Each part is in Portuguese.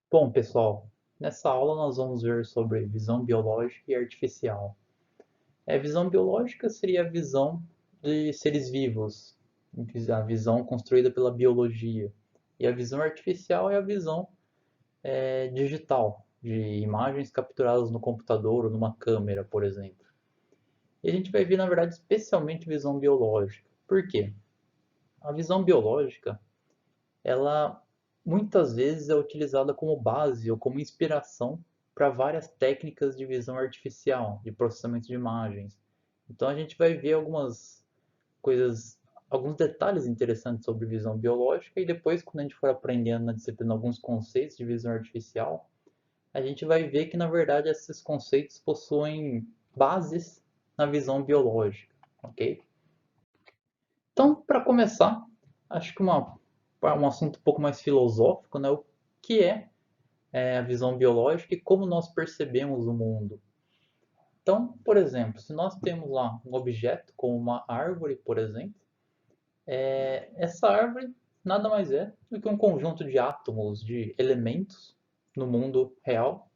Bom, pessoal, nessa aula nós vamos ver sobre visão biológica e artificial. Visão biológica seria a visão de seres vivos, a visão construída pela biologia. E a visão artificial é a visão digital, de imagens capturadas no computador ou numa câmera, por exemplo. E a gente vai ver, na verdade, especialmente visão biológica. Por quê? A visão biológica, ela muitas vezes é utilizada como base ou como inspiração para várias técnicas de visão artificial, de processamento de imagens. Então a gente vai ver algumas coisas, alguns detalhes interessantes sobre visão biológica e depois, quando a gente for aprendendo na disciplina alguns conceitos de visão artificial, a gente vai ver que na verdade esses conceitos possuem bases na visão biológica, ok? Então, para começar, acho que um assunto um pouco mais filosófico, né? O que é a visão biológica e como nós percebemos o mundo. Então, por exemplo, se nós temos lá um objeto, como uma árvore, por exemplo, essa árvore nada mais é do que um conjunto de átomos, de elementos no mundo real.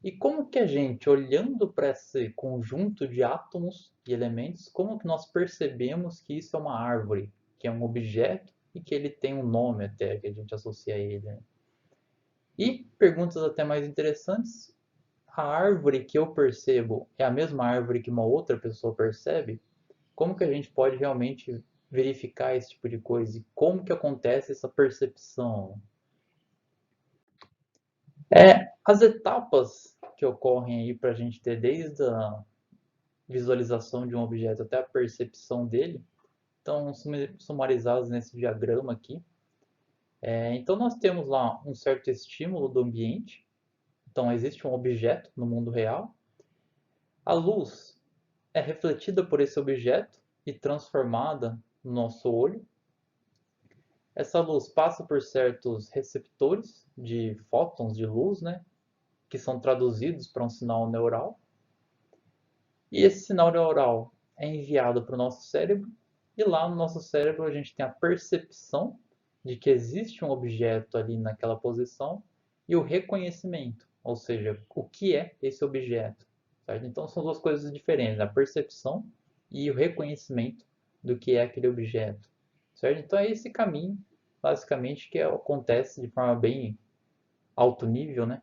E como que a gente, olhando para esse conjunto de átomos e elementos, como que nós percebemos que isso é uma árvore, que é um objeto e que ele tem um nome até, que a gente associa a ele, né? E perguntas até mais interessantes, a árvore que eu percebo é a mesma árvore que uma outra pessoa percebe? Como que a gente pode realmente verificar esse tipo de coisa? E como que acontece essa percepção? As etapas que ocorrem aí para a gente ter desde a visualização de um objeto até a percepção dele estão sumarizados nesse diagrama aqui. Então nós temos lá um certo estímulo do ambiente, então existe um objeto no mundo real, a luz é refletida por esse objeto e transformada no nosso olho. Essa luz passa por certos receptores de fótons de luz, né, que são traduzidos para um sinal neural. E esse sinal neural é enviado para o nosso cérebro, e lá no nosso cérebro a gente tem a percepção de que existe um objeto ali naquela posição e o reconhecimento, ou seja, o que é esse objeto. Certo? Então são duas coisas diferentes, a percepção e o reconhecimento do que é aquele objeto. Certo? Então é esse caminho, basicamente, que acontece de forma bem alto nível, né,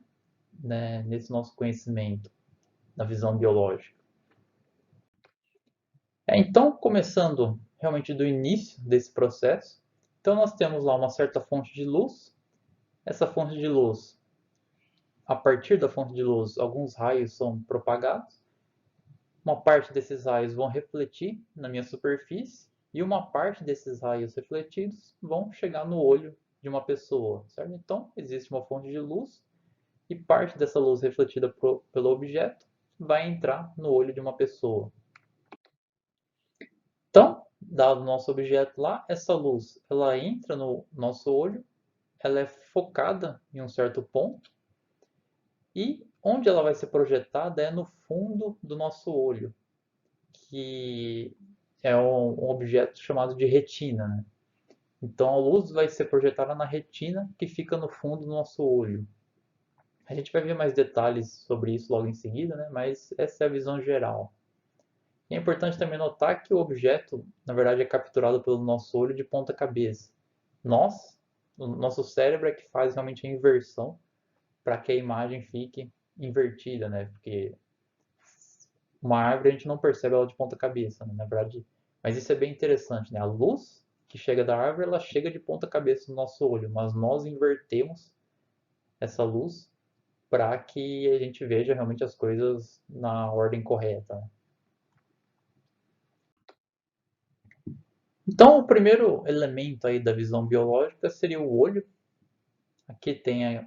nesse nosso conhecimento, na visão biológica. Então, começando realmente do início desse processo, então nós temos lá uma certa fonte de luz. Essa fonte de luz, a partir da fonte de luz, alguns raios são propagados. Uma parte desses raios vão refletir na minha superfície e uma parte desses raios refletidos vão chegar no olho de uma pessoa, certo? Então, existe uma fonte de luz e parte dessa luz refletida pelo objeto vai entrar no olho de uma pessoa. Então, dado o nosso objeto lá, essa luz ela entra no nosso olho, ela é focada em um certo ponto e onde ela vai ser projetada é no fundo do nosso olho, que é um objeto chamado de retina, né? Então a luz vai ser projetada na retina que fica no fundo do nosso olho. A gente vai ver mais detalhes sobre isso logo em seguida, né? Mas essa é a visão geral. E é importante também notar que o objeto, na verdade, é capturado pelo nosso olho de ponta cabeça. O nosso cérebro é que faz realmente a inversão para que a imagem fique invertida, né? Porque uma árvore a gente não percebe ela de ponta cabeça, né? Na verdade. Mas isso é bem interessante, né? A luz que chega da árvore, ela chega de ponta cabeça no nosso olho, mas nós invertemos essa luz para que a gente veja realmente as coisas na ordem correta, né? Então, o primeiro elemento aí da visão biológica seria o olho. Aqui tem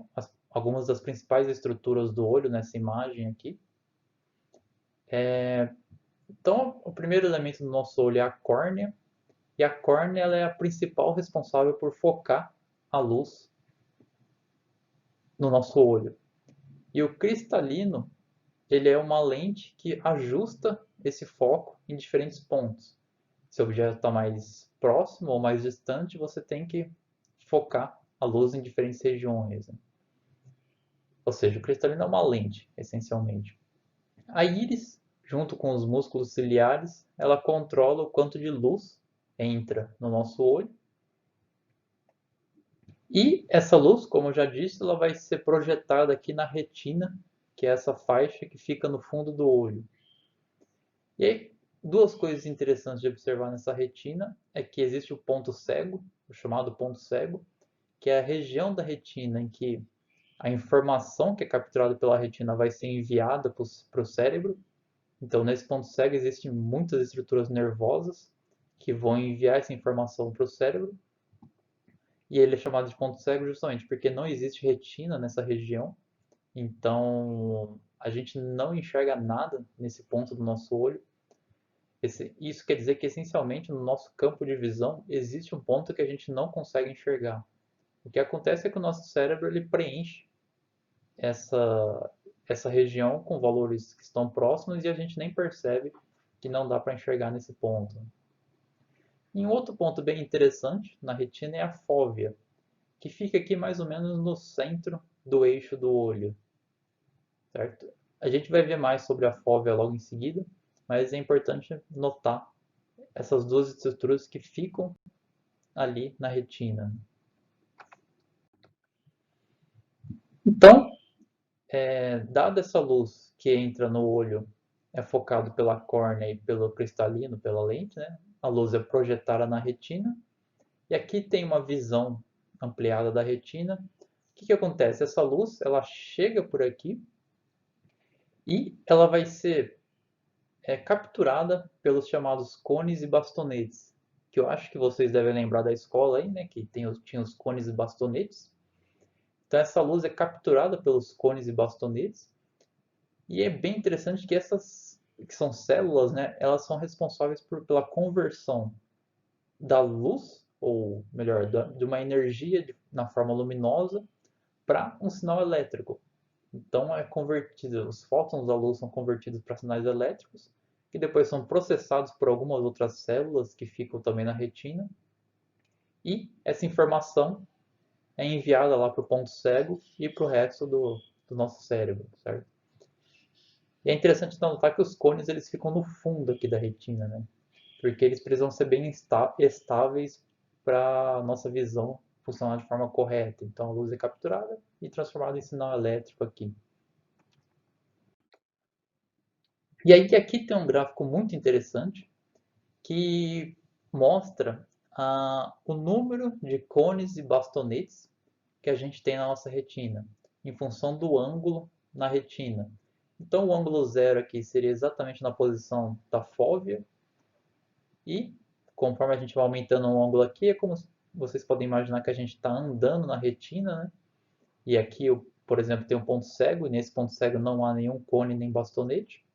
algumas das principais estruturas do olho nessa imagem aqui. Então, o primeiro elemento do nosso olho é a córnea, e a córnea ela é a principal responsável por focar a luz no nosso olho. E o cristalino, ele é uma lente que ajusta esse foco em diferentes pontos. Se o objeto está mais próximo ou mais distante, você tem que focar a luz em diferentes regiões, né? Ou seja, o cristalino é uma lente, essencialmente. A íris, junto com os músculos ciliares, ela controla o quanto de luz entra no nosso olho. E essa luz, como eu já disse, ela vai ser projetada aqui na retina, que é essa faixa que fica no fundo do olho. E aí, duas coisas interessantes de observar nessa retina é que existe o ponto cego, o chamado ponto cego, que é a região da retina em que a informação que é capturada pela retina vai ser enviada para o cérebro. Então, nesse ponto cego, existem muitas estruturas nervosas que vão enviar essa informação para o cérebro. E ele é chamado de ponto cego justamente porque não existe retina nessa região. Então, a gente não enxerga nada nesse ponto do nosso olho. Isso quer dizer que, essencialmente, no nosso campo de visão, existe um ponto que a gente não consegue enxergar. O que acontece é que o nosso cérebro ele preenche essa, essa região com valores que estão próximos e a gente nem percebe que não dá para enxergar nesse ponto. E um outro ponto bem interessante na retina é a fóvea, que fica aqui mais ou menos no centro do eixo do olho, certo? A gente vai ver mais sobre a fóvea logo em seguida, mas é importante notar essas duas estruturas que ficam ali na retina. Então, dada essa luz que entra no olho, é focado pela córnea e pelo cristalino, pela lente, né? A luz é projetada na retina e aqui tem uma visão ampliada da retina. O que acontece? Essa luz ela chega por aqui e ela vai ser capturada pelos chamados cones e bastonetes, que eu acho que vocês devem lembrar da escola aí, né? Que tinha os cones e bastonetes. Então essa luz é capturada pelos cones e bastonetes e é bem interessante que essas que são células, né? Elas são responsáveis pela conversão da luz, ou melhor, de uma energia na forma luminosa para um sinal elétrico. Então é convertido, os fótons da luz são convertidos para sinais elétricos, que depois são processados por algumas outras células que ficam também na retina, e essa informação é enviada lá para o ponto cego e para o resto do nosso cérebro, certo? E é interessante notar que os cones eles ficam no fundo aqui da retina, né? Porque eles precisam ser bem estáveis para a nossa visão funcionar de forma correta. Então a luz é capturada e transformada em sinal elétrico aqui. E aí aqui tem um gráfico muito interessante que mostra o número de cones e bastonetes que a gente tem na nossa retina, em função do ângulo na retina. Então o ângulo zero aqui seria exatamente na posição da fóvea, e conforme a gente vai aumentando o ângulo aqui, é como vocês podem imaginar que a gente está andando na retina, né? E aqui, por exemplo, tem um ponto cego, e nesse ponto cego não há nenhum cone nem bastonete.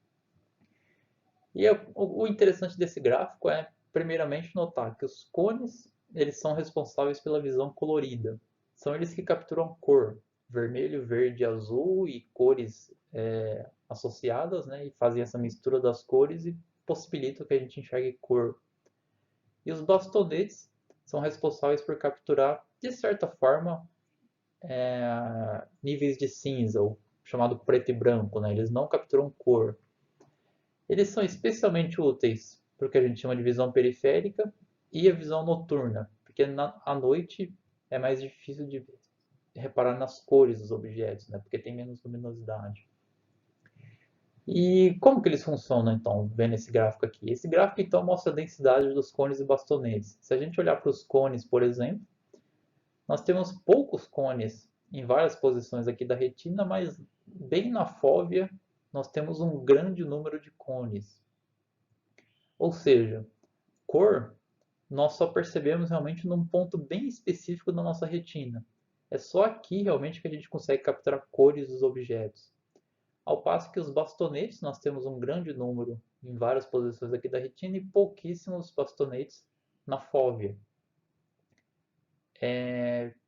E o interessante desse gráfico é, primeiramente, notar que os cones eles são responsáveis pela visão colorida. São eles que capturam cor, vermelho, verde, azul e cores associadas, né? E fazem essa mistura das cores e possibilitam que a gente enxergue cor. E os bastonetes são responsáveis por capturar, de certa forma, níveis de cinza, ou chamado preto e branco, né? Eles não capturam cor. Eles são especialmente úteis para o que a gente chama de visão periférica e a visão noturna, porque à noite é mais difícil de reparar nas cores dos objetos, né? Porque tem menos luminosidade. E como que eles funcionam, então, vendo esse gráfico aqui? Esse gráfico, então, mostra a densidade dos cones e bastonetes. Se a gente olhar para os cones, por exemplo, nós temos poucos cones em várias posições aqui da retina, mas bem na fóvea nós temos um grande número de cones. Ou seja, cor nós só percebemos realmente num ponto bem específico da nossa retina. É só aqui realmente que a gente consegue capturar cores dos objetos. Ao passo que os bastonetes, nós temos um grande número em várias posições aqui da retina e pouquíssimos bastonetes na fóvea.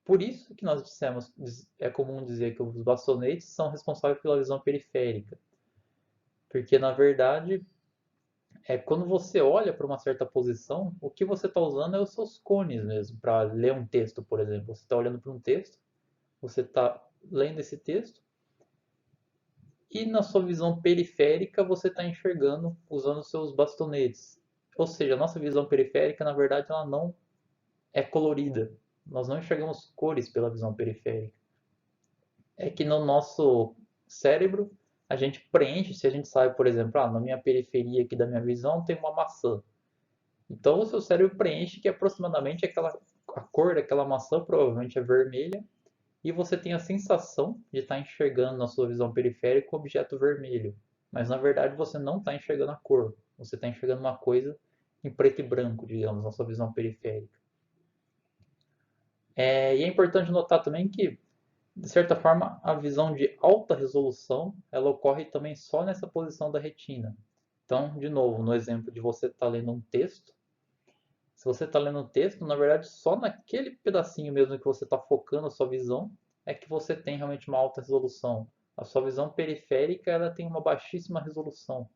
Por isso que nós dissemos, é comum dizer que os bastonetes são responsáveis pela visão periférica. Porque, na verdade, quando você olha para uma certa posição, o que você está usando é os seus cones mesmo, para ler um texto, por exemplo. Você está olhando para um texto, você está lendo esse texto, E na sua visão periférica você está enxergando usando seus bastonetes. Ou seja, a nossa visão periférica, na verdade, ela não é colorida. Nós não enxergamos cores pela visão periférica. É que no nosso cérebro a gente preenche, se a gente sabe, por exemplo, na minha periferia aqui da minha visão tem uma maçã. Então o seu cérebro preenche que aproximadamente a cor daquela maçã provavelmente é vermelha e você tem a sensação de estar enxergando na sua visão periférica o objeto vermelho. Mas na verdade você não está enxergando a cor, você está enxergando uma coisa em preto e branco, digamos, na sua visão periférica. E é importante notar também que, de certa forma, a visão de alta resolução ela ocorre também só nessa posição da retina. Então, de novo, no exemplo de você estar lendo um texto, se você está lendo um texto, na verdade, só naquele pedacinho mesmo que você está focando a sua visão é que você tem realmente uma alta resolução. A sua visão periférica ela tem uma baixíssima resolução.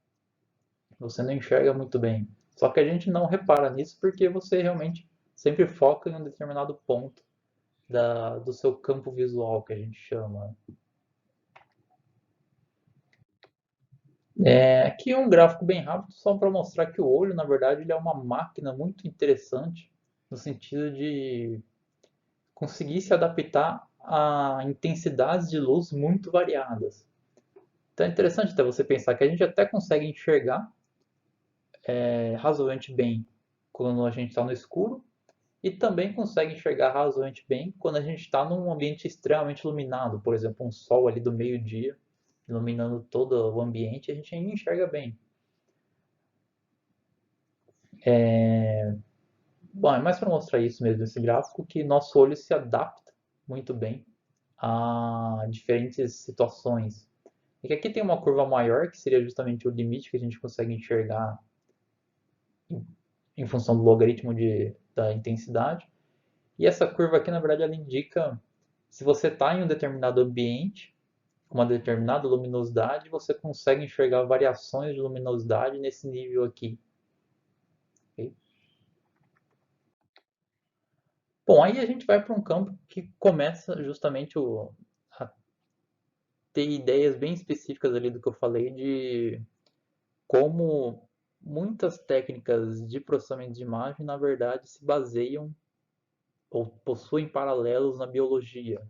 Você não enxerga muito bem. Só que a gente não repara nisso porque você realmente sempre foca em um determinado ponto do seu campo visual, que a gente chama. Aqui é um gráfico bem rápido, só para mostrar que o olho, na verdade, ele é uma máquina muito interessante, no sentido de conseguir se adaptar a intensidades de luz muito variadas. Então é interessante até você pensar que a gente até consegue enxergar razoavelmente bem quando a gente está no escuro, e também consegue enxergar razoavelmente bem quando a gente está num ambiente extremamente iluminado, por exemplo, um sol ali do meio-dia, iluminando todo o ambiente, a gente ainda enxerga bem. Bom, é mais para mostrar isso mesmo, esse gráfico, que nosso olho se adapta muito bem a diferentes situações. E que aqui tem uma curva maior, que seria justamente o limite que a gente consegue enxergar em função do logaritmo da intensidade. E essa curva aqui, na verdade, ela indica se você está em um determinado ambiente, com uma determinada luminosidade, você consegue enxergar variações de luminosidade nesse nível aqui. Okay? Bom, aí a gente vai para um campo que começa justamente a ter ideias bem específicas ali do que eu falei de como muitas técnicas de processamento de imagem, na verdade, se baseiam ou possuem paralelos na biologia.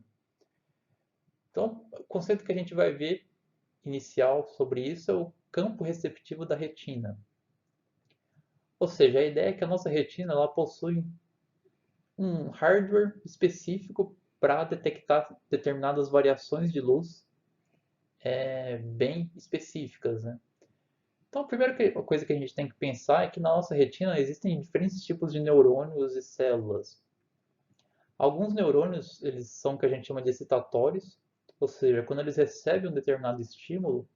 Então, o conceito que a gente vai ver inicial sobre isso é o campo receptivo da retina. Ou seja, a ideia é que a nossa retina ela possui um hardware específico para detectar determinadas variações de luz bem específicas, né? Então, a primeira coisa que a gente tem que pensar é que na nossa retina existem diferentes tipos de neurônios e células. Alguns neurônios, eles são o que a gente chama de excitatórios, ou seja, quando eles recebem um determinado estímulo,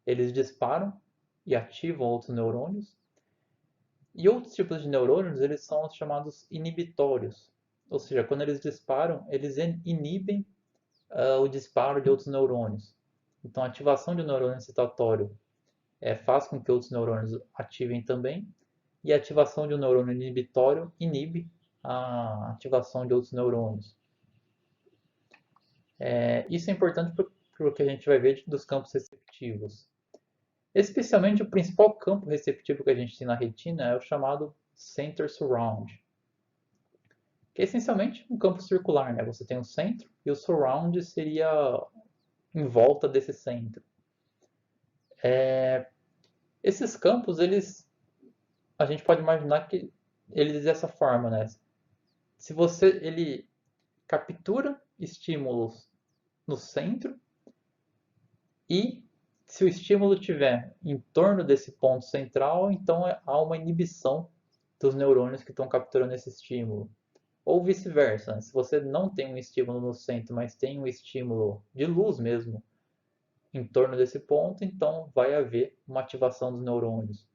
eles disparam e ativam outros neurônios. E outros tipos de neurônios, eles são os chamados inibitórios, ou seja, quando eles disparam, eles inibem o disparo de outros neurônios. Então, a ativação de um neurônio excitatório faz com que outros neurônios ativem também, e a ativação de um neurônio inibitório inibe a ativação de outros neurônios. Isso é importante para o que a gente vai ver dos campos receptivos. Especialmente o principal campo receptivo que a gente tem na retina é o chamado center surround, que é essencialmente um campo circular, né? Você tem o centro e o surround seria em volta desse centro. Esses campos, a gente pode imaginar que eles dessa forma, né? Se ele captura estímulos no centro e se o estímulo estiver em torno desse ponto central, então há uma inibição dos neurônios que estão capturando esse estímulo. Ou vice-versa, né? Se você não tem um estímulo no centro, mas tem um estímulo de luz mesmo em torno desse ponto, então vai haver uma ativação dos neurônios.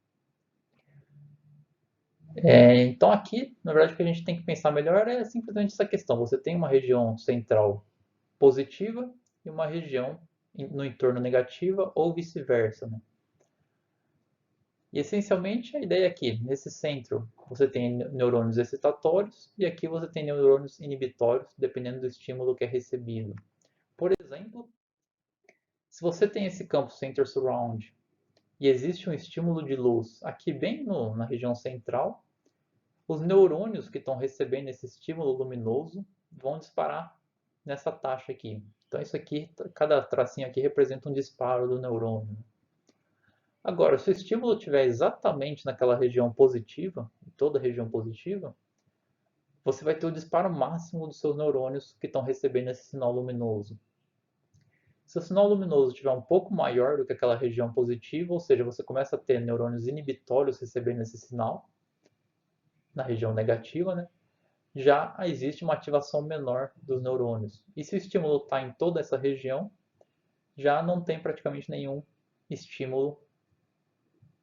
Então aqui, na verdade, o que a gente tem que pensar melhor é simplesmente essa questão. Você tem uma região central positiva e uma região no entorno negativa ou vice-versa, né? E essencialmente a ideia aqui, nesse centro, você tem neurônios excitatórios e aqui você tem neurônios inibitórios, dependendo do estímulo que é recebido. Por exemplo, Se você tem esse campo center surround e existe um estímulo de luz aqui bem na região central, os neurônios que estão recebendo esse estímulo luminoso vão disparar nessa taxa aqui. Então isso aqui, cada tracinho aqui representa um disparo do neurônio. Agora, se o estímulo estiver exatamente naquela região positiva, em toda a região positiva, você vai ter o disparo máximo dos seus neurônios que estão recebendo esse sinal luminoso. Se o sinal luminoso estiver um pouco maior do que aquela região positiva, ou seja, você começa a ter neurônios inibitórios recebendo esse sinal, na região negativa, né? Já existe uma ativação menor dos neurônios. E se o estímulo está em toda essa região, já não tem praticamente nenhum estímulo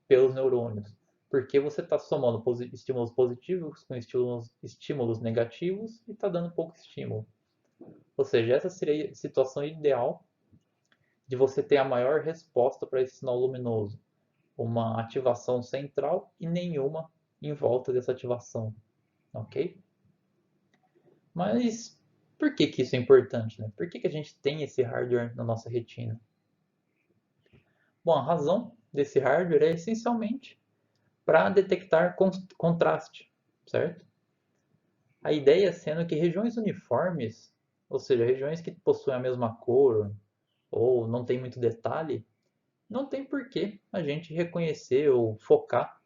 pelos neurônios, porque você está somando estímulos positivos com estímulos negativos e está dando pouco estímulo. Ou seja, essa seria a situação ideal de você ter a maior resposta para esse sinal luminoso. Uma ativação central e nenhuma em volta dessa ativação. Ok? Mas por que isso é importante? Né? Por que a gente tem esse hardware na nossa retina? Bom, a razão desse hardware é essencialmente para detectar contraste, certo? A ideia sendo que regiões uniformes, ou seja, regiões que possuem a mesma cor ou não tem muito detalhe, não tem por que a gente reconhecer ou focar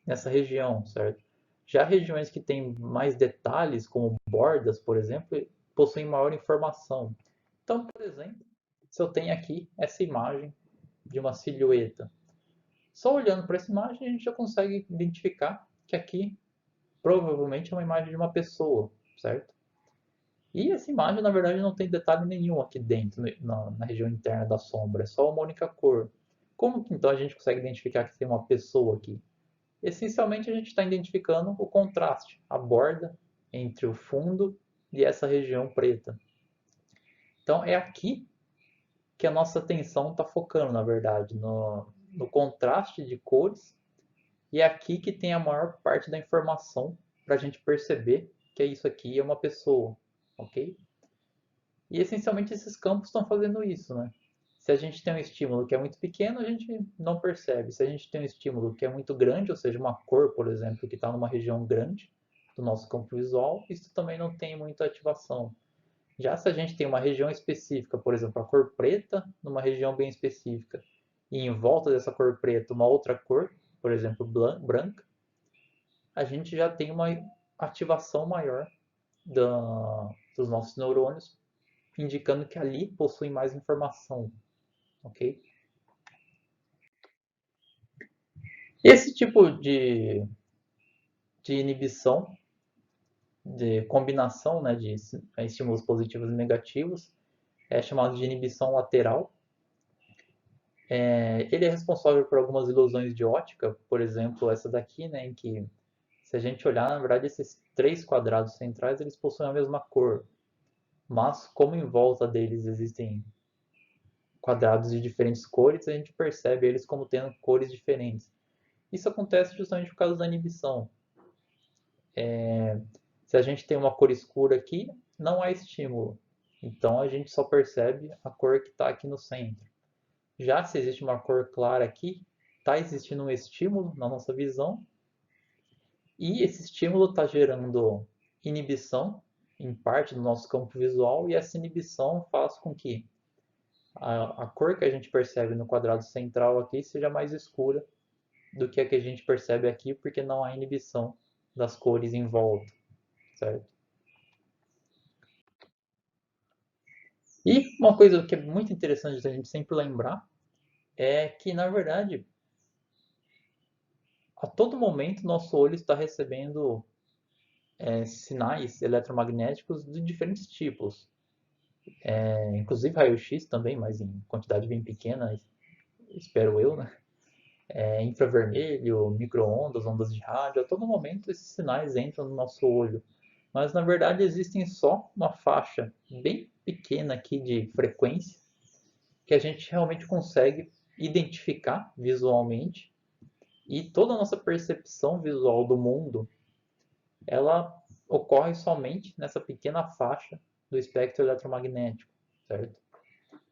nessa região, certo? Já regiões que têm mais detalhes, como bordas, por exemplo, possuem maior informação. Então, por exemplo, se eu tenho aqui essa imagem de uma silhueta, só olhando para essa imagem a gente já consegue identificar que aqui provavelmente é uma imagem de uma pessoa, certo? E essa imagem, na verdade, não tem detalhe nenhum aqui dentro, na região interna da sombra, é só uma única cor. Como que então a gente consegue identificar que tem uma pessoa aqui? Essencialmente a gente está identificando o contraste, a borda entre o fundo e essa região preta. Então é aqui que a nossa atenção está focando, na verdade, no contraste de cores, e é aqui que tem a maior parte da informação para a gente perceber que isso aqui é uma pessoa, ok? E essencialmente esses campos estão fazendo isso, né? Se a gente tem um estímulo que é muito pequeno, a gente não percebe. Se a gente tem um estímulo que é muito grande, ou seja, uma cor, por exemplo, que está numa região grande do nosso campo visual, isso também não tem muita ativação. Já se a gente tem uma região específica, por exemplo, a cor preta numa região bem específica, e em volta dessa cor preta uma outra cor, por exemplo, branca, a gente já tem uma ativação maior dos nossos neurônios, indicando que ali possui mais informação, ok? Esse tipo de inibição, de combinação, né, de estímulos positivos e negativos, é chamado de inibição lateral. Ele é responsável por algumas ilusões de ótica, por exemplo, essa daqui, né, em que se a gente olhar, na verdade, esses três quadrados centrais, eles possuem a mesma cor, mas como em volta deles existem quadrados de diferentes cores, a gente percebe eles como tendo cores diferentes. Isso acontece justamente por causa da inibição. Se a gente tem uma cor escura aqui, não há estímulo. Então a gente só percebe a cor que está aqui no centro. Já se existe uma cor clara aqui, está existindo um estímulo na nossa visão, e esse estímulo está gerando inibição em parte do nosso campo visual, e essa inibição faz com que a cor que a gente percebe no quadrado central aqui seja mais escura do que a que a gente percebe aqui, porque não há inibição das cores em volta, certo? E uma coisa que é muito interessante a gente sempre lembrar é que, na verdade, a todo momento nosso olho está recebendo sinais eletromagnéticos de diferentes tipos, inclusive raio-x também, mas em quantidade bem pequena, espero eu, né? Infravermelho, micro-ondas, ondas de rádio, a todo momento esses sinais entram no nosso olho. Mas na verdade existem só uma faixa bem pequena aqui de frequência que a gente realmente consegue identificar visualmente, e toda a nossa percepção visual do mundo ela ocorre somente nessa pequena faixa do espectro eletromagnético, certo?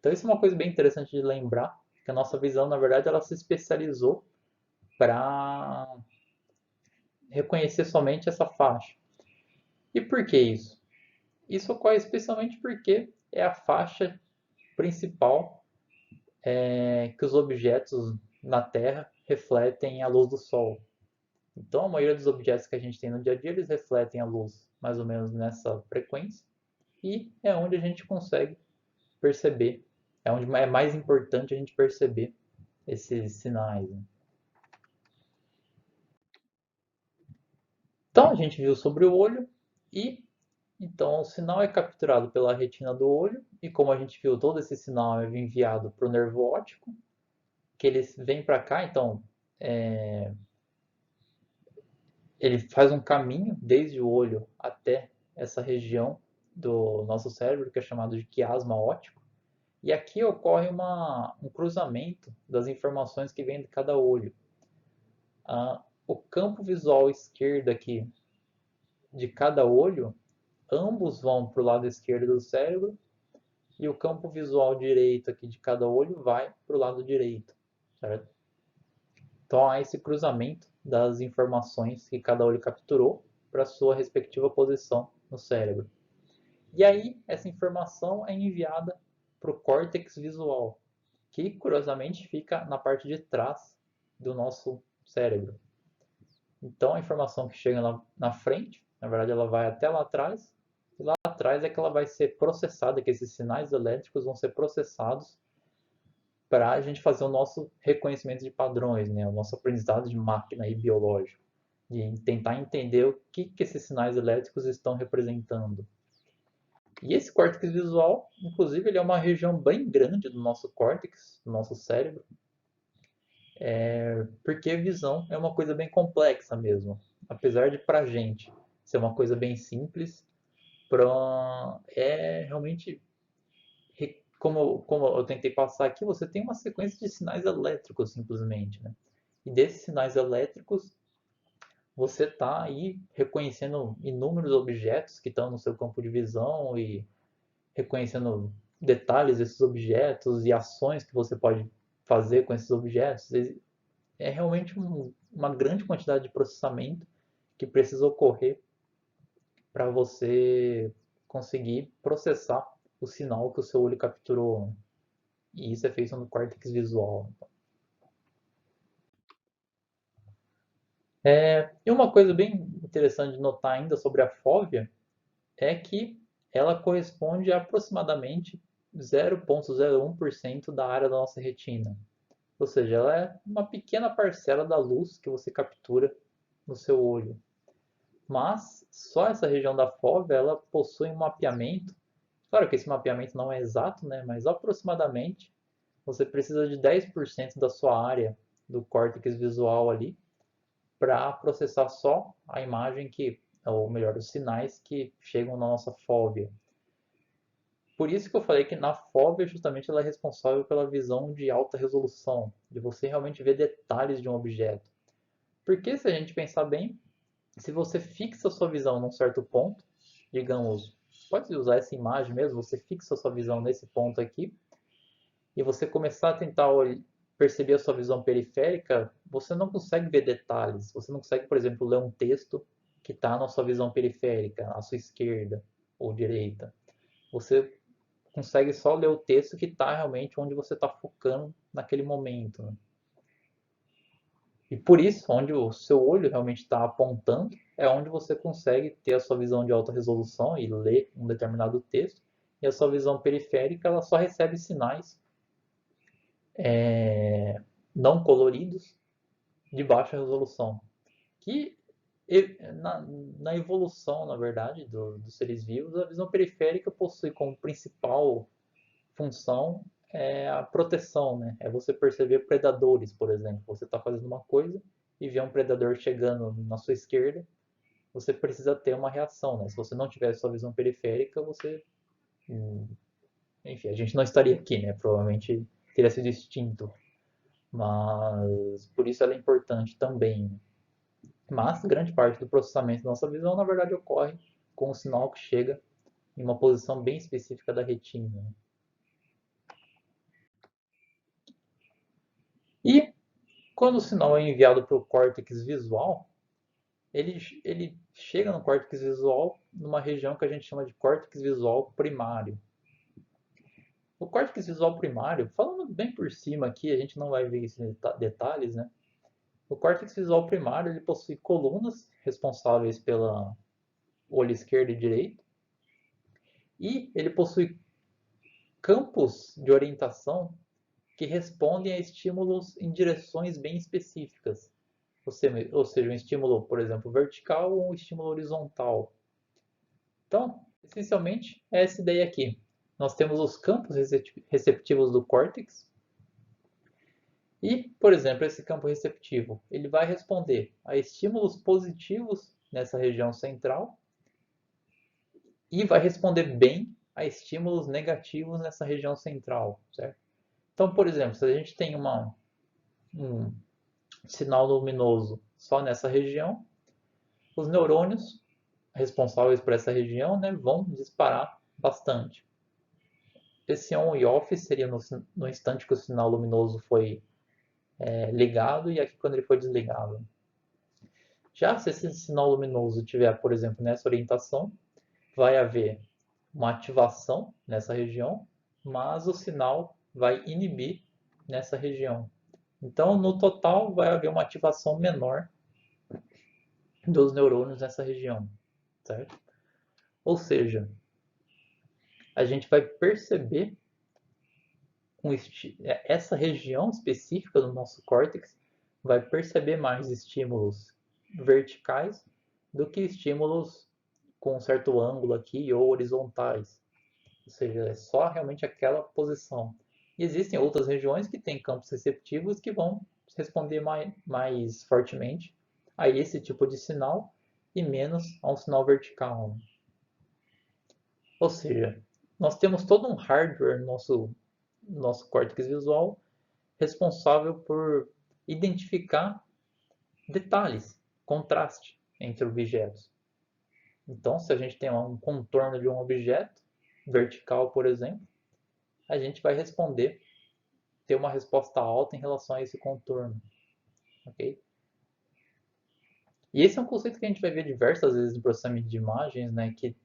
Então isso é uma coisa bem interessante de lembrar, que a nossa visão, na verdade, ela se especializou para reconhecer somente essa faixa. E por que isso? Isso ocorre especialmente porque é a faixa principal que os objetos na Terra refletem a luz do Sol. Então, a maioria dos objetos que a gente tem no dia a dia, eles refletem a luz mais ou menos nessa frequência, e é onde a gente consegue perceber, é onde é mais importante a gente perceber esses sinais. Né? Então, a gente viu sobre o olho, e então o sinal é capturado pela retina do olho, e como a gente viu, todo esse sinal é enviado para o nervo óptico, que ele vem para cá, então ele faz um caminho desde o olho até essa região do nosso cérebro, que é chamado de quiasma óptico. E aqui ocorre um cruzamento das informações que vêm de cada olho. O campo visual esquerdo aqui de cada olho, ambos vão para o lado esquerdo do cérebro, e o campo visual direito aqui de cada olho vai para o lado direito, certo? Então há esse cruzamento das informações que cada olho capturou para sua respectiva posição no cérebro. E aí essa informação é enviada para o córtex visual, que curiosamente fica na parte de trás do nosso cérebro. Então a informação que chega na frente, na verdade ela vai até lá atrás, e lá atrás é que ela vai ser processada, que esses sinais elétricos vão ser processados para a gente fazer o nosso reconhecimento de padrões, né? O nosso aprendizado de máquina e biológico, de tentar entender o que esses sinais elétricos estão representando. E esse córtex visual, inclusive, ele é uma região bem grande do nosso córtex, do nosso cérebro, porque visão é uma coisa bem complexa mesmo. Apesar de para a gente ser uma coisa bem simples, é realmente, como eu tentei passar aqui, você tem uma sequência de sinais elétricos simplesmente. Né? E desses sinais elétricos, você está aí reconhecendo inúmeros objetos que estão no seu campo de visão e reconhecendo detalhes desses objetos e ações que você pode fazer com esses objetos. É realmente uma grande quantidade de processamento que precisa ocorrer para você conseguir processar o sinal que o seu olho capturou. E isso é feito no córtex visual. E uma coisa bem interessante de notar ainda sobre a fóvea é que ela corresponde a aproximadamente 0,01% da área da nossa retina. Ou seja, ela é uma pequena parcela da luz que você captura no seu olho. Mas só essa região da fóvea ela possui um mapeamento. Claro que esse mapeamento não é exato, né? Mas aproximadamente você precisa de 10% da sua área do córtex visual ali para processar só a imagem ou melhor, os sinais que chegam na nossa fóvea. Por isso que eu falei que na fóvea justamente ela é responsável pela visão de alta resolução, de você realmente ver detalhes de um objeto. Porque se a gente pensar bem, se você fixa a sua visão num certo ponto, digamos, pode usar essa imagem mesmo, você fixa a sua visão nesse ponto aqui, e você começar a tentar perceber a sua visão periférica, você não consegue ver detalhes. Você não consegue, por exemplo, ler um texto que está na sua visão periférica, à sua esquerda ou direita. Você consegue só ler o texto que está realmente onde você está focando naquele momento. Né? E por isso, onde o seu olho realmente está apontando, é onde você consegue ter a sua visão de alta resolução e ler um determinado texto. E a sua visão periférica ela só recebe sinais não coloridos de baixa resolução. Que na evolução, na verdade, dos seres vivos, a visão periférica possui como principal função a proteção, né? É você perceber predadores, por exemplo. Você está fazendo uma coisa e vê um predador chegando na sua esquerda, você precisa ter uma reação, né? Se você não tivesse sua visão periférica, você, enfim, a gente não estaria aqui, né? Provavelmente teria sido extinto. Mas por isso ela é importante também. Né? Mas grande parte do processamento da nossa visão, na verdade, ocorre com o sinal que chega em uma posição bem específica da retina. Né? E quando o sinal é enviado para o córtex visual, ele chega no córtex visual numa região que a gente chama de córtex visual primário. O córtex visual primário, falando bem por cima aqui, a gente não vai ver esses detalhes, né? O córtex visual primário ele possui colunas responsáveis pela olho esquerdo e direito, e ele possui campos de orientação que respondem a estímulos em direções bem específicas. Ou seja, um estímulo, por exemplo, vertical ou um estímulo horizontal. Então, essencialmente, é essa ideia aqui. Nós temos os campos receptivos do córtex e, por exemplo, esse campo receptivo, ele vai responder a estímulos positivos nessa região central e vai responder bem a estímulos negativos nessa região central, certo? Então, por exemplo, se a gente tem um sinal luminoso só nessa região, os neurônios responsáveis por essa região, né, vão disparar bastante. Esse on e off seria no instante que o sinal luminoso foi ligado e aqui quando ele foi desligado. Já se esse sinal luminoso tiver, por exemplo, nessa orientação, vai haver uma ativação nessa região, mas o sinal vai inibir nessa região. Então, no total, vai haver uma ativação menor dos neurônios nessa região, certo? Ou seja, a gente vai perceber essa região específica do nosso córtex vai perceber mais estímulos verticais do que estímulos com um certo ângulo aqui ou horizontais. Ou seja, é só realmente aquela posição. E existem outras regiões que têm campos receptivos que vão responder mais fortemente a esse tipo de sinal e menos a um sinal vertical. Ou seja, nós temos todo um hardware no nosso córtex visual responsável por identificar detalhes, contraste entre objetos. Então, se a gente tem um contorno de um objeto, vertical, por exemplo, a gente vai ter uma resposta alta em relação a esse contorno. Ok? E esse é um conceito que a gente vai ver diversas vezes no processamento de imagens, né, que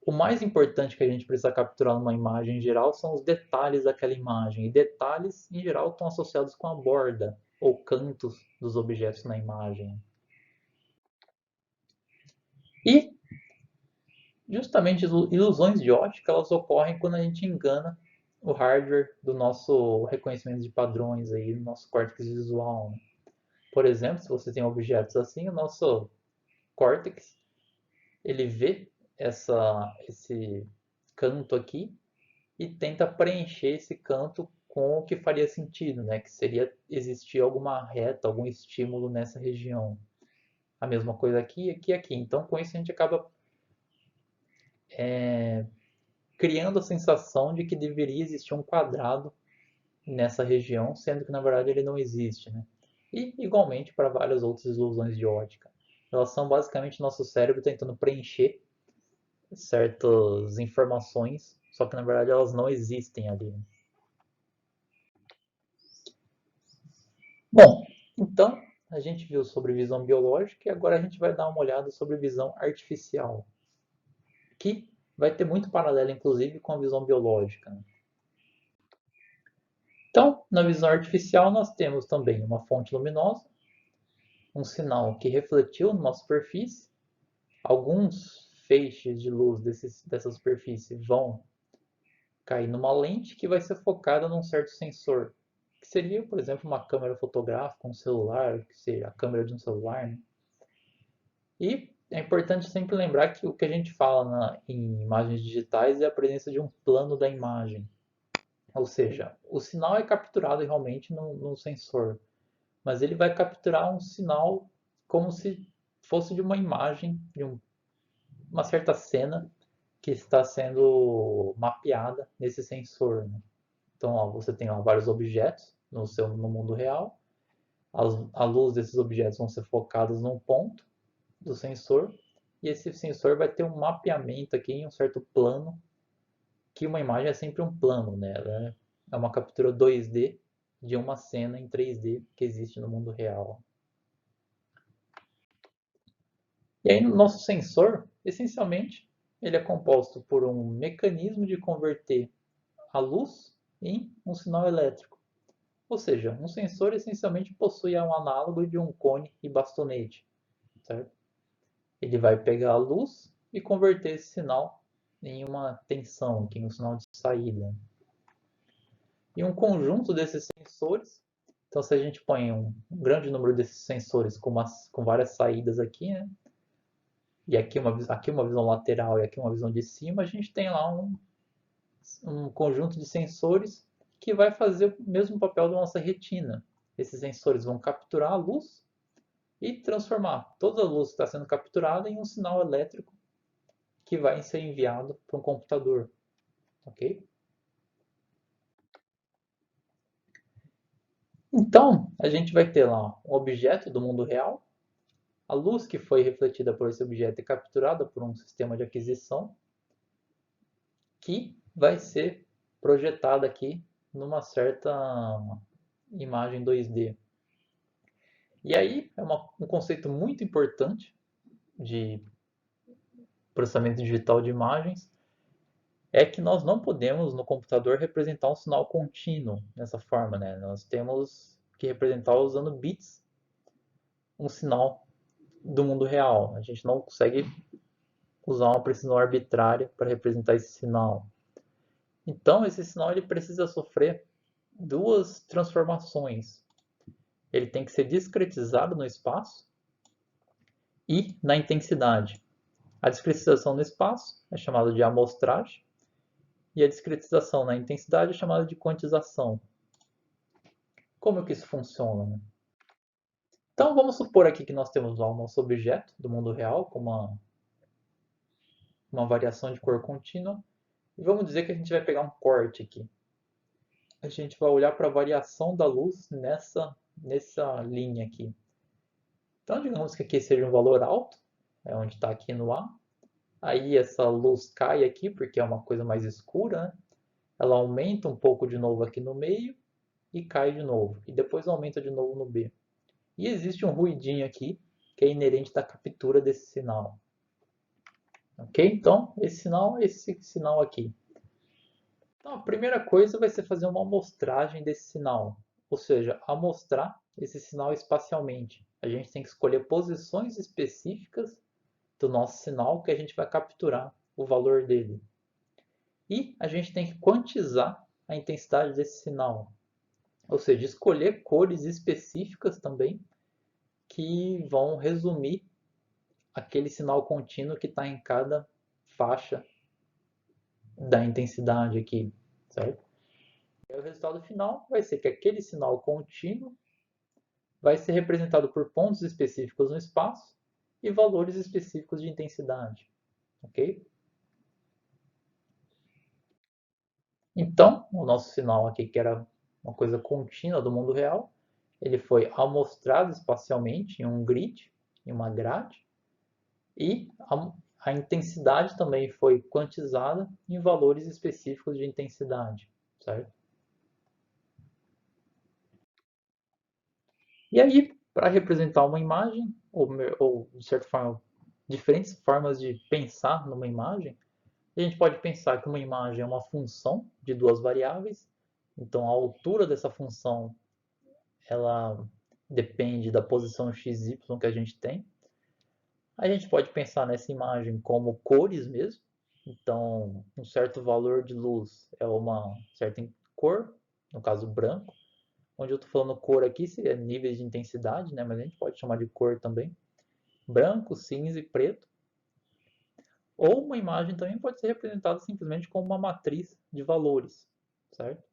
o mais importante que a gente precisa capturar numa imagem em geral são os detalhes daquela imagem. E detalhes, em geral, estão associados com a borda ou cantos dos objetos na imagem. E justamente ilusões de ótica elas ocorrem quando a gente engana o hardware do nosso reconhecimento de padrões aí, do nosso córtex visual. Né? Por exemplo, se você tem objetos assim, o nosso córtex ele vê esse canto aqui e tenta preencher esse canto com o que faria sentido, né? Que seria existir alguma reta, algum estímulo nessa região. A mesma coisa aqui, aqui, aqui. Então, com isso a gente acaba criando a sensação de que deveria existir um quadrado nessa região, sendo que na verdade ele não existe, né? E igualmente para várias outras ilusões de ótica. Elas são basicamente nosso cérebro tentando preencher certas informações, só que na verdade elas não existem ali. Bom, então a gente viu sobre visão biológica e agora a gente vai dar uma olhada sobre visão artificial, que vai ter muito paralelo inclusive com a visão biológica. Né? Então, na visão artificial nós temos também uma fonte luminosa, um sinal que refletiu numa superfície, alguns feixes de luz dessa superfície vão cair numa lente que vai ser focada num certo sensor, que seria, por exemplo, uma câmera fotográfica, um celular, que seria a câmera de um celular. Né? E é importante sempre lembrar que o que a gente fala em imagens digitais é a presença de um plano da imagem. Ou seja, o sinal é capturado realmente no sensor, mas ele vai capturar um sinal como se fosse de uma imagem, de uma certa cena que está sendo mapeada nesse sensor. Né? Então, ó, você tem ó, vários objetos no mundo real, a luz desses objetos vão ser focadas num ponto do sensor, e esse sensor vai ter um mapeamento aqui em um certo plano, que uma imagem é sempre um plano, né? Ela é uma captura 2D de uma cena em 3D que existe no mundo real. E aí, no nosso sensor, essencialmente, ele é composto por um mecanismo de converter a luz em um sinal elétrico. Ou seja, um sensor essencialmente possui um análogo de um cone e bastonete, certo? Ele vai pegar a luz e converter esse sinal em uma tensão, em um sinal de saída. E um conjunto desses sensores, então se a gente põe um grande número desses sensores com várias saídas aqui, né? E aqui uma visão lateral e aqui uma visão de cima, a gente tem lá um conjunto de sensores que vai fazer o mesmo papel da nossa retina. Esses sensores vão capturar a luz e transformar toda a luz que está sendo capturada em um sinal elétrico que vai ser enviado para um computador, ok? Então, a gente vai ter lá um objeto do mundo real, a luz que foi refletida por esse objeto é capturada por um sistema de aquisição que vai ser projetada aqui numa certa imagem 2D. E aí é um conceito muito importante de processamento digital de imagens, é que nós não podemos no computador representar um sinal contínuo nessa forma, né? Nós temos que representar usando bits um sinal do mundo real. A gente não consegue usar uma precisão arbitrária para representar esse sinal. Então, esse sinal ele precisa sofrer duas transformações. Ele tem que ser discretizado no espaço e na intensidade. A discretização no espaço é chamada de amostragem e a discretização na intensidade é chamada de quantização. Como que isso funciona? Né? Então vamos supor aqui que nós temos lá o nosso objeto do mundo real com uma variação de cor contínua e vamos dizer que a gente vai pegar um corte aqui. A gente vai olhar para a variação da luz nessa linha aqui. Então digamos que aqui seja um valor alto, é onde está aqui no A. Aí essa luz cai aqui porque é uma coisa mais escura, né? Ela aumenta um pouco de novo aqui no meio e cai de novo. E depois aumenta de novo no B. E existe um ruidinho aqui que é inerente da captura desse sinal. Ok? Então, esse sinal aqui. Então, a primeira coisa vai ser fazer uma amostragem desse sinal. Ou seja, amostrar esse sinal espacialmente. A gente tem que escolher posições específicas do nosso sinal que a gente vai capturar o valor dele. E a gente tem que quantizar a intensidade desse sinal. Ou seja, escolher cores específicas também que vão resumir aquele sinal contínuo que está em cada faixa da intensidade aqui, certo? E o resultado final vai ser que aquele sinal contínuo vai ser representado por pontos específicos no espaço e valores específicos de intensidade, ok? Então, o nosso sinal aqui, que era uma coisa contínua do mundo real, ele foi amostrado espacialmente em um grid, em uma grade, e a intensidade também foi quantizada em valores específicos de intensidade, certo? E aí, para representar uma imagem, ou de certa forma, diferentes formas de pensar numa imagem, a gente pode pensar que uma imagem é uma função de duas variáveis, então a altura dessa função ela depende da posição x, y que a gente tem. A gente pode pensar nessa imagem como cores mesmo, então um certo valor de luz é uma certa cor, no caso branco. Onde eu estou falando cor aqui seria níveis de intensidade, né? Mas a gente pode chamar de cor também. Branco, cinza e preto. Ou uma imagem também pode ser representada simplesmente como uma matriz de valores, certo?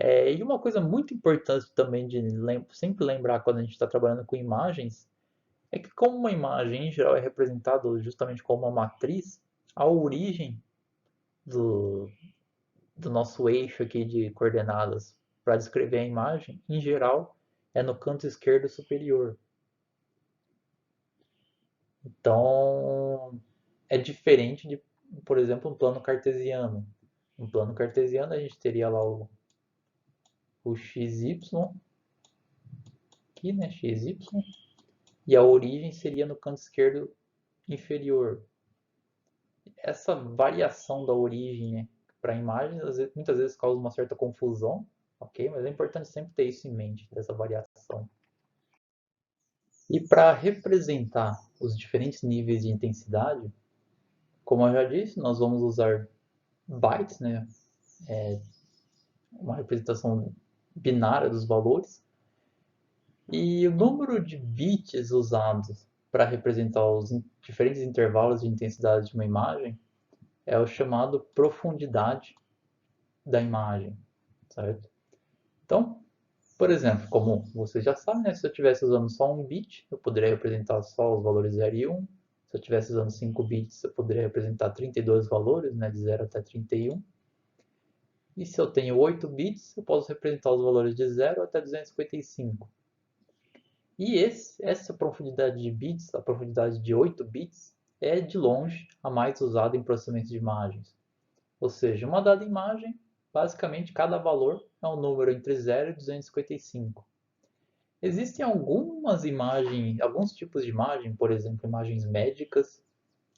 E uma coisa muito importante também de sempre lembrar quando a gente está trabalhando com imagens é que como uma imagem em geral é representada justamente como uma matriz, a origem do, do nosso eixo aqui de coordenadas para descrever a imagem, em geral, é no canto esquerdo superior. Então, é diferente de, por exemplo, um plano cartesiano. Um plano cartesiano a gente teria lá o XY, aqui, né, XY, e a origem seria no canto esquerdo inferior. Essa variação da origem, né, para a imagem, muitas vezes causa uma certa confusão, ok? Mas é importante sempre ter isso em mente, dessa variação. E para representar os diferentes níveis de intensidade, como eu já disse, nós vamos usar bytes, né? Uma representação binária dos valores. E o número de bits usados para representar os diferentes intervalos de intensidade de uma imagem é o chamado profundidade da imagem, certo? Então, por exemplo, como você já sabe, né, se eu estivesse usando só um bit, eu poderia representar só os valores 0 e 1. Se eu estivesse usando 5 bits, eu poderia representar 32 valores, né, de 0 até 31. E se eu tenho 8 bits, eu posso representar os valores de 0 até 255. E essa profundidade de bits, a profundidade de 8 bits, é de longe a mais usada em processamento de imagens. Ou seja, uma dada imagem, basicamente cada valor é um número entre 0 e 255. Existem algumas imagens, alguns tipos de imagem, por exemplo, imagens médicas,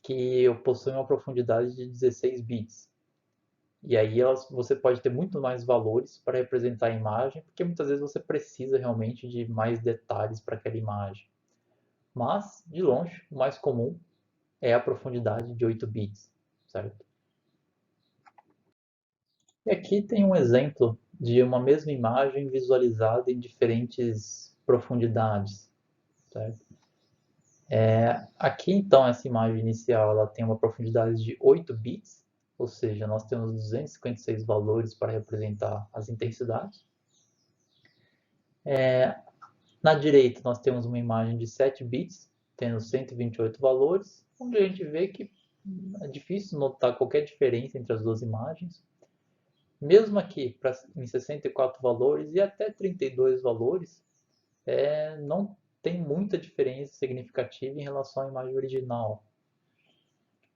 que possuem uma profundidade de 16 bits. E aí você pode ter muito mais valores para representar a imagem, porque muitas vezes você precisa realmente de mais detalhes para aquela imagem. Mas, de longe, o mais comum é a profundidade de 8 bits, certo? E aqui tem um exemplo de uma mesma imagem visualizada em diferentes profundidades, certo? Aqui então essa imagem inicial ela tem uma profundidade de 8 bits, ou seja, nós temos 256 valores para representar as intensidades. Na direita nós temos uma imagem de 7 bits, tendo 128 valores, onde a gente vê que é difícil notar qualquer diferença entre as duas imagens. Mesmo aqui em 64 valores e até 32 valores, não tem muita diferença significativa em relação à imagem original,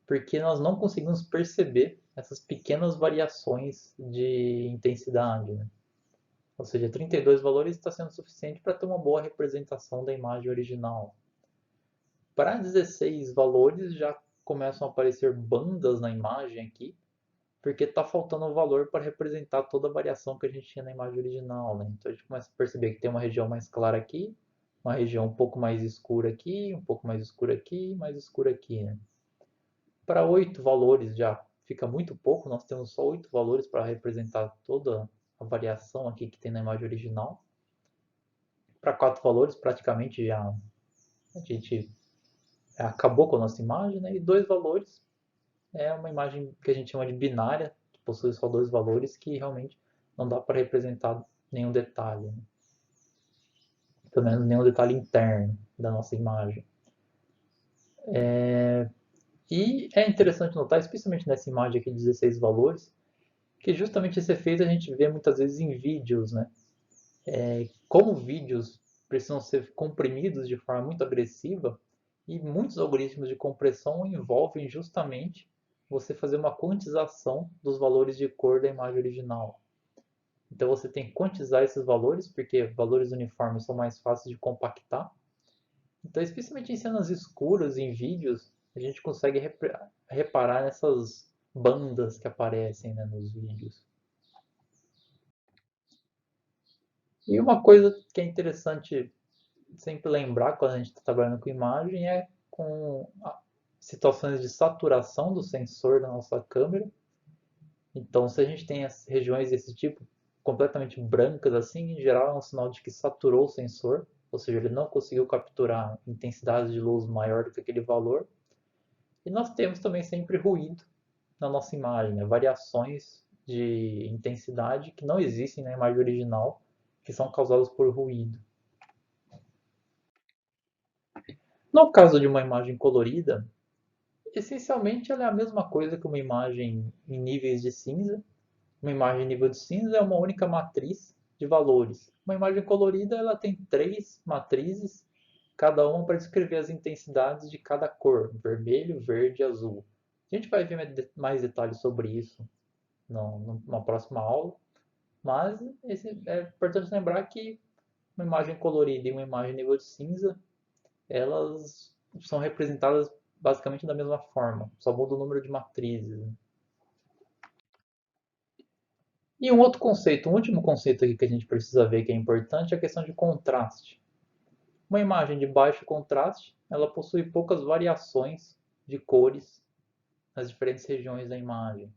porque nós não conseguimos perceber essas pequenas variações de intensidade, né? Ou seja, 32 valores está sendo suficiente para ter uma boa representação da imagem original. Para 16 valores já começam a aparecer bandas na imagem aqui, porque está faltando um valor para representar toda a variação que a gente tinha na imagem original, né? Então a gente começa a perceber que tem uma região mais clara aqui, uma região um pouco mais escura aqui, um pouco mais escura aqui, mais escura aqui, né? Para 8 valores já fica muito pouco, nós temos só 8 valores para representar toda a variação aqui que tem na imagem original. Para 4 valores praticamente já a gente acabou com a nossa imagem, né? E 2 valores é uma imagem que a gente chama de binária, que possui só 2 valores, que realmente não dá para representar nenhum detalhe, né? Pelo menos nenhum detalhe interno da nossa imagem. E é interessante notar, especialmente nessa imagem aqui de 16 valores, que justamente esse efeito a gente vê muitas vezes em vídeos, né? Como vídeos precisam ser comprimidos de forma muito agressiva, e muitos algoritmos de compressão envolvem justamente você fazer uma quantização dos valores de cor da imagem original. Então você tem que quantizar esses valores, porque valores uniformes são mais fáceis de compactar. Então, especialmente em cenas escuras, em vídeos, a gente consegue reparar nessas bandas que aparecem, né, nos vídeos. E uma coisa que é interessante sempre lembrar quando a gente está trabalhando com imagem é com situações de saturação do sensor da nossa câmera. Então, se a gente tem as regiões desse tipo completamente brancas assim, em geral é um sinal de que saturou o sensor, ou seja, ele não conseguiu capturar intensidade de luz maior do que aquele valor. E nós temos também sempre ruído na nossa imagem, né? Variações de intensidade que não existem na imagem original, que são causadas por ruído. No caso de uma imagem colorida, essencialmente ela é a mesma coisa que uma imagem em níveis de cinza. Uma imagem em nível de cinza é uma única matriz de valores. Uma imagem colorida ela tem 3 matrizes, cada uma para descrever as intensidades de cada cor, vermelho, verde e azul. A gente vai ver mais detalhes sobre isso numa próxima aula. Mas é importante lembrar que uma imagem colorida e uma imagem nível de cinza, elas são representadas basicamente da mesma forma, só muda o número de matrizes, né? E um outro conceito, um último conceito aqui que a gente precisa ver que é importante é a questão de contraste. Uma imagem de baixo contraste, ela possui poucas variações de cores nas diferentes regiões da imagem.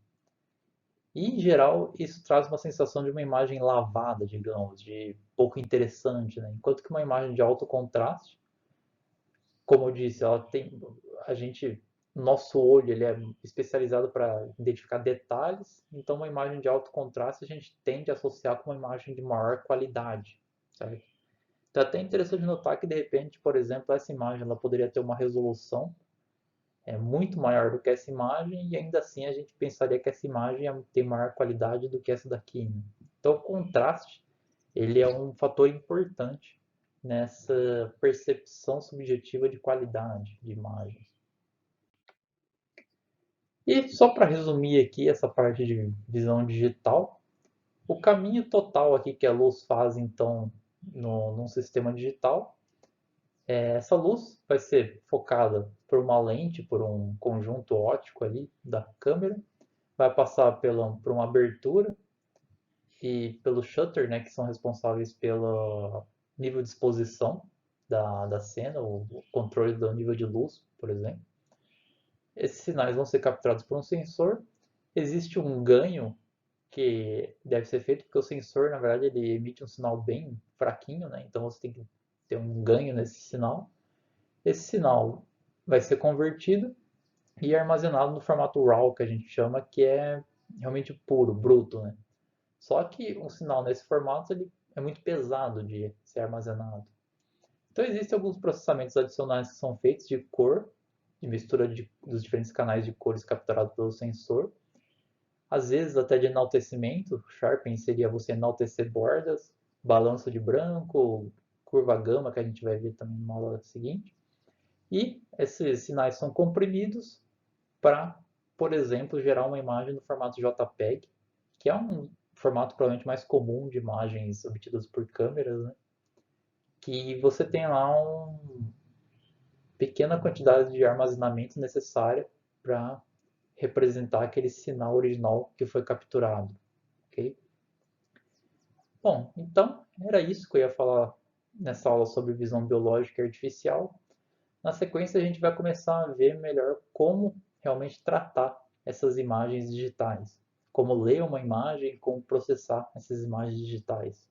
E, em geral, isso traz uma sensação de uma imagem lavada, digamos, de pouco interessante, né? Enquanto que uma imagem de alto contraste, como eu disse, ela tem a gente nosso olho ele é especializado para identificar detalhes, então uma imagem de alto contraste a gente tende a associar com uma imagem de maior qualidade, certo? Então é até interessante notar que de repente, por exemplo, essa imagem ela poderia ter uma resolução muito maior do que essa imagem e ainda assim a gente pensaria que essa imagem tem maior qualidade do que essa daqui, né? Então o contraste ele é um fator importante nessa percepção subjetiva de qualidade de imagens. E só para resumir aqui essa parte de visão digital, o caminho total aqui que a luz faz então num sistema digital, essa luz vai ser focada por uma lente, por um conjunto óptico ali da câmera, vai passar por uma abertura e pelo shutter, né, que são responsáveis pelo nível de exposição da cena, o controle do nível de luz, por exemplo. Esses sinais vão ser capturados por um sensor. Existe um ganho que deve ser feito, porque o sensor, na verdade, ele emite um sinal bem fraquinho, né? Então você tem que ter um ganho nesse sinal. Esse sinal vai ser convertido e armazenado no formato RAW, que a gente chama, que é realmente puro, bruto, né? Só que um sinal nesse formato ele é muito pesado de ser armazenado. Então existem alguns processamentos adicionais que são feitos de cor, de mistura dos diferentes canais de cores capturados pelo sensor. Às vezes até de enaltecimento, sharpening seria você enaltecer bordas, balanço de branco, curva gama, que a gente vai ver também na aula seguinte. E esses sinais são comprimidos para, por exemplo, gerar uma imagem no formato JPEG, que é um formato provavelmente mais comum de imagens obtidas por câmeras, né? Que você tem lá uma pequena quantidade de armazenamento necessária para representar aquele sinal original que foi capturado, ok? Bom, então era isso que eu ia falar nessa aula sobre visão biológica e artificial. Na sequência, a gente vai começar a ver melhor como realmente tratar essas imagens digitais, como ler uma imagem, como processar essas imagens digitais.